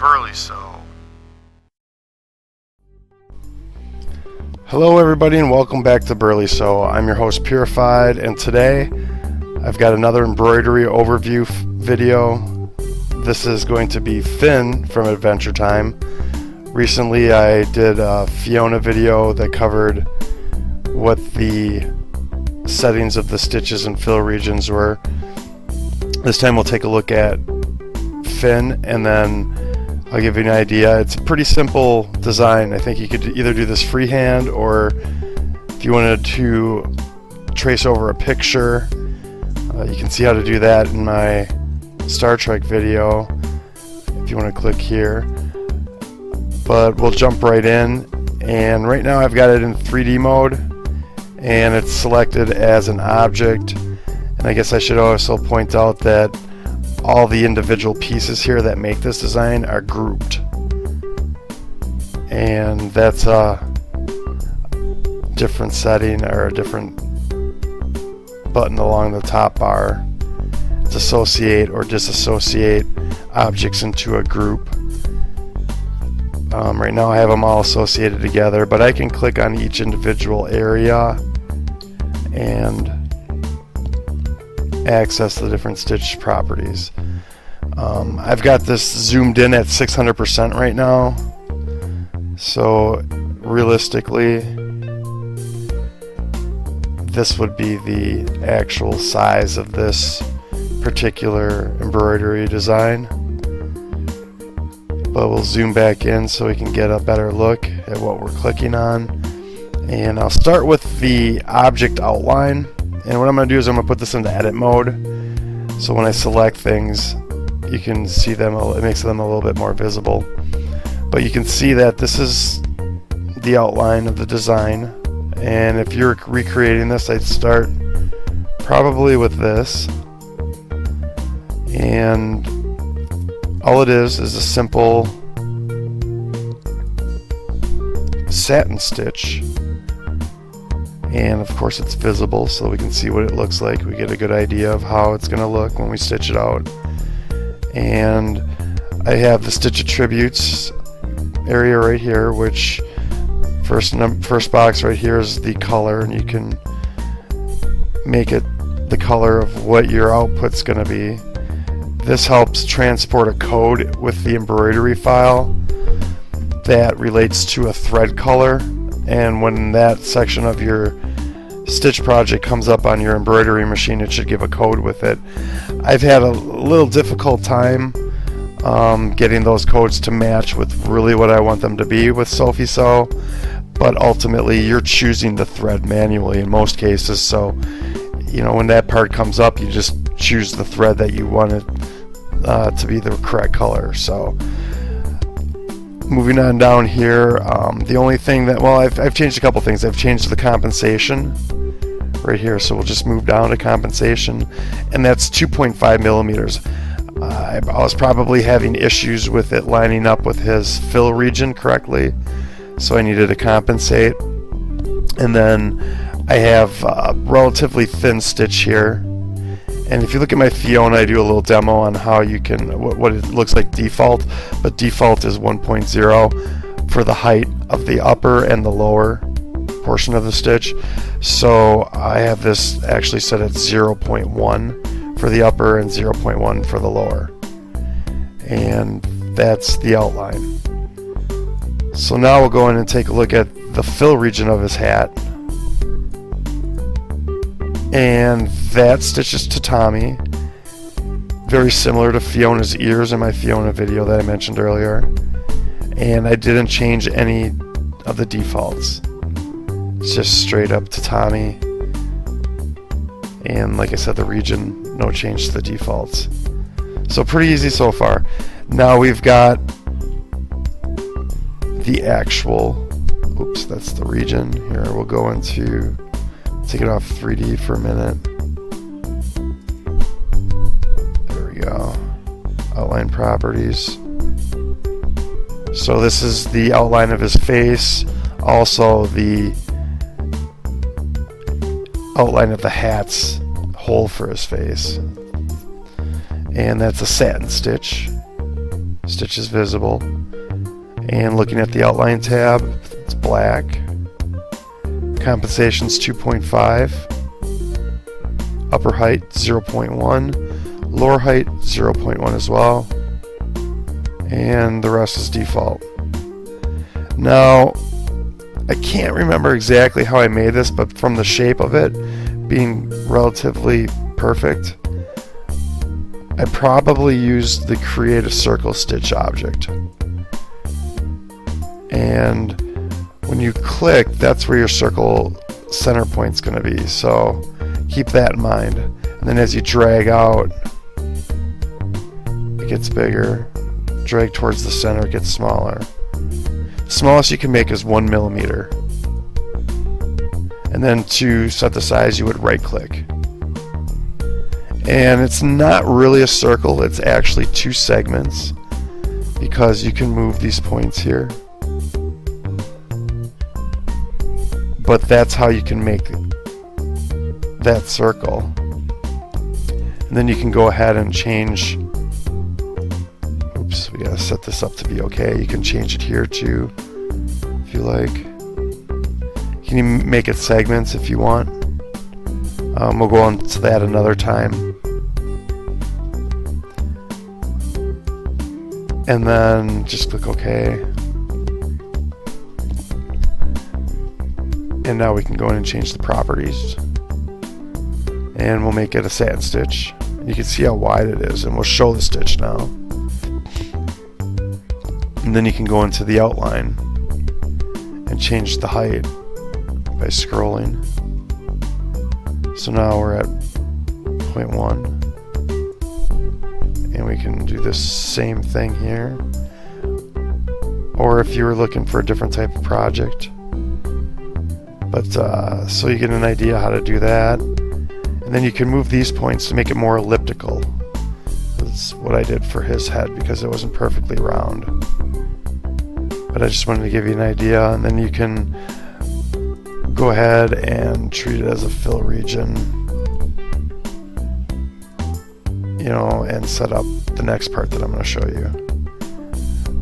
Burley Sew. Hello everybody and welcome back to Burley Sew. I'm your host Purified, and today I've got another embroidery overview video. This is going to be Finn from Adventure Time. Recently I did a Fiona video that covered what the settings of the stitches and fill regions were. This time we'll take a look at Finn, and then I'll give you an idea. It's a pretty simple design. I think you could either do this freehand, or if you wanted to trace over a picture, you can see how to do that in my Star Trek video if you want to click here. But we'll jump right in, and right now I've got it in 3D mode and it's selected as an object. And I guess I should also point out that all the individual pieces here that make this design are grouped, and that's a different setting or a different button along the top bar to associate or disassociate objects into a group. Right now I have them all associated together, but I can click on each individual area and access the different stitch properties. I've got this zoomed in at 600% right now, so realistically this would be the actual size of this particular embroidery design. But we'll zoom back in so we can get a better look at what we're clicking on. And I'll start with the object outline. And what I'm going to do is I'm going to put this into edit mode, so when I select things you can see them, it makes them a little bit more visible. But you can see that this is the outline of the design, and if you're recreating this, I'd start probably with this, and all it is a simple satin stitch. And of course it's visible so we can see what it looks like. We get a good idea of how it's going to look when we stitch it out. And I have the stitch attributes area right here, which first box right here is the color, and you can make it the color of what your output's going to be. This helps transport a code with the embroidery file that relates to a thread color, and when that section of your stitch project comes up on your embroidery machine, it should give a code with it. I've had a little difficult time getting those codes to match with really what I want them to be with Sophie Sew, but ultimately you're choosing the thread manually in most cases, so you know, when that part comes up you just choose the thread that you want it to be the correct color. So moving on down here, the only thing that, well, I've changed a couple things. I've changed the compensation right here, so we'll just move down to compensation, and that's 2.5 millimeters. I was probably having issues with it lining up with his fill region correctly, so I needed to compensate. And then I have a relatively thin stitch here. And if you look at my Fiona, I do a little demo on how you can, what it looks like default, but default is 1.0 for the height of the upper and the lower portion of the stitch. So I have this actually set at 0.1 for the upper and 0.1 for the lower. And that's the outline. So now we'll go in and take a look at the fill region of his hat. And that stitches to Tommy, very similar to Fiona's ears in my Fiona video that I mentioned earlier. And I didn't change any of the defaults. It's just straight up to Tommy. And like I said, the region, no change to the defaults. So pretty easy so far. Now we've got the actual, oops, that's the region. Here we'll go into, take it off 3D for a minute. There we go. Outline properties. So this is the outline of his face, also the outline of the hat's hole for his face. And that's a satin stitch. stitch is visible. And looking at the outline tab, it's black. Compensation's 2.5. Upper height 0.1. Lower height 0.1 as well. And the rest is default. Now, I can't remember exactly how I made this, but from the shape of it being relatively perfect, I probably used the create a circle stitch object. And when you click, that's where your circle center point's going to be. So keep that in mind. And then as you drag out, it gets bigger. Drag towards the center, it gets smaller. The smallest you can make is 1 millimeter. And then to set the size, you would right click. And it's not really a circle, it's actually 2 segments, because you can move these points here. But that's how you can make that circle. And then you can go ahead and change. Oops, we gotta set this up to be okay. You can change it here too, if you like. You can even make it segments if you want. We'll go on to that another time. And then just click OK. And now we can go in and change the properties. And we'll make it a satin stitch. You can see how wide it is, and we'll show the stitch now. And then you can go into the outline and change the height by scrolling. So now we're at 0.1. And we can do the same thing here. Or if you were looking for a different type of project. But so you get an idea how to do that. And then you can move these points to make it more elliptical. That's what I did for his head because it wasn't perfectly round. But I just wanted to give you an idea. And then you can go ahead and treat it as a fill region. You know, and set up the next part that I'm going to show you.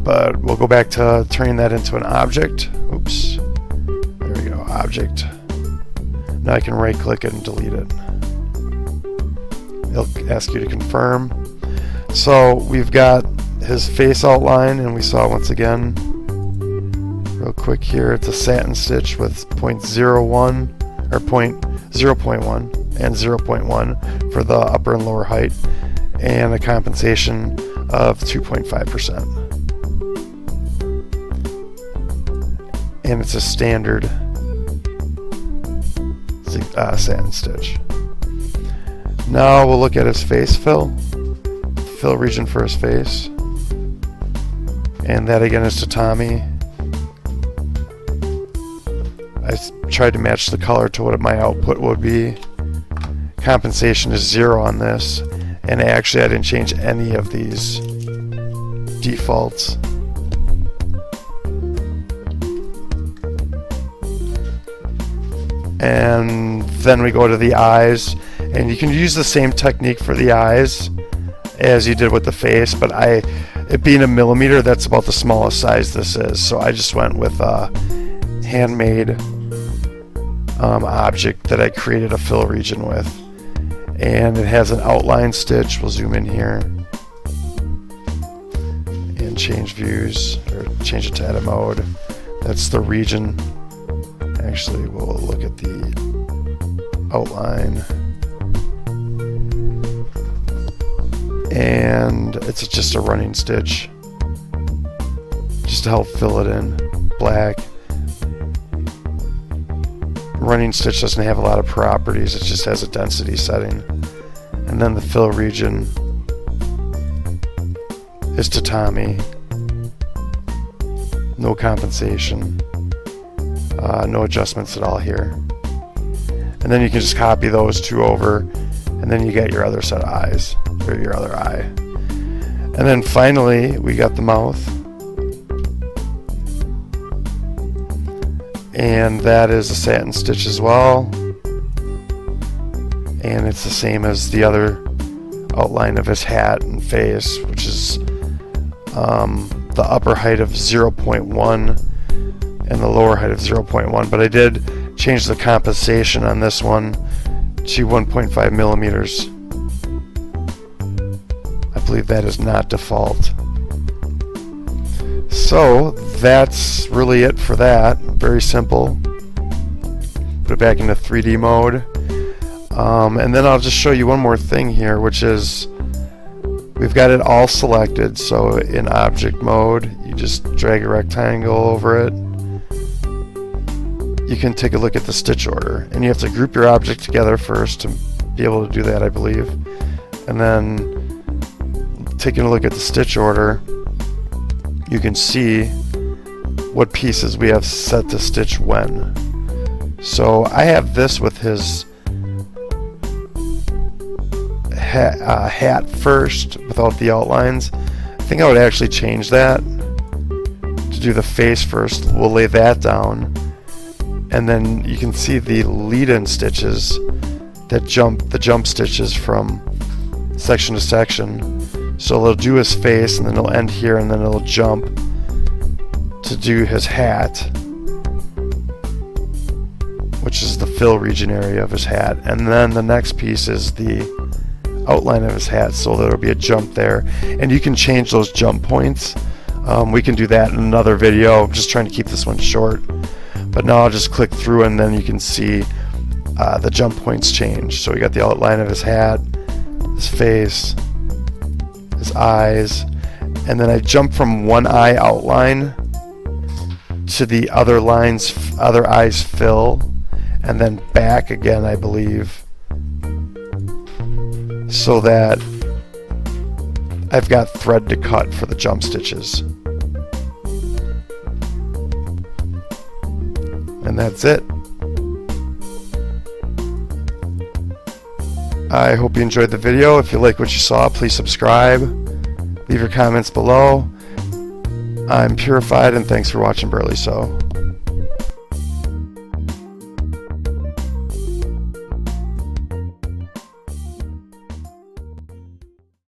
But we'll go back to turning that into an object. Oops. There we go, object. Now I can right click it and delete it. It'll ask you to confirm. So we've got his face outline, and we saw once again, real quick here, it's a satin stitch with 0.01 or 0.1 and 0.1 for the upper and lower height, and a compensation of 2.5%. And it's a standard satin stitch. Now we'll look at his face fill region for his face, and that again is tatami. I tried to match the color to what my output would be. Compensation is 0 on this, and actually I didn't change any of these defaults. And then we go to the eyes, and you can use the same technique for the eyes as you did with the face, but it being a millimeter, that's about the smallest size this is, so I just went with a handmade object that I created a fill region with. And it has an outline stitch. We'll zoom in here and change views, or change it to edit mode. That's the region. Actually, we'll look at the outline. And it's just a running stitch, just to help fill it in. Black. Running stitch doesn't have a lot of properties, it just has a density setting. And then the fill region is tatami. No compensation. No adjustments at all here. And then you can just copy those two over, and then you get your other set of eyes, or your other eye. And then finally, we got the mouth. And that is a satin stitch as well. And it's the same as the other outline of his hat and face, which is the upper height of 0.1 and the lower height of 0.1, but I did change the compensation on this one to 1.5 millimeters. I believe that is not default. So that's really it for that. Very simple. Put it back into 3D mode. And then I'll just show you one more thing here, which is we've got it all selected. So in object mode, you just drag a rectangle over it. You can take a look at the stitch order, and you have to group your object together first to be able to do that, I believe. And then taking a look at the stitch order, you can see what pieces we have set to stitch when. So I have this with his hat first without the outlines. I think I would actually change that to do the face first. We'll lay that down, and then you can see the lead-in stitches that the jump stitches from section to section. So it'll do his face, and then it'll end here, and then it'll jump to do his hat, which is the fill region area of his hat. And then the next piece is the outline of his hat, so there'll be a jump there. And you can change those jump points. We can do that in another video. I'm just trying to keep this one short. But now I'll just click through, and then you can see the jump points change. So we got the outline of his hat, his face, his eyes, and then I jump from one eye outline to the other eye's fill, and then back again, I believe, so that I've got thread to cut for the jump stitches. And that's it. I hope you enjoyed the video. If you like what you saw, please subscribe. Leave your comments below. I'm Purified, and thanks for watching Burley Sew.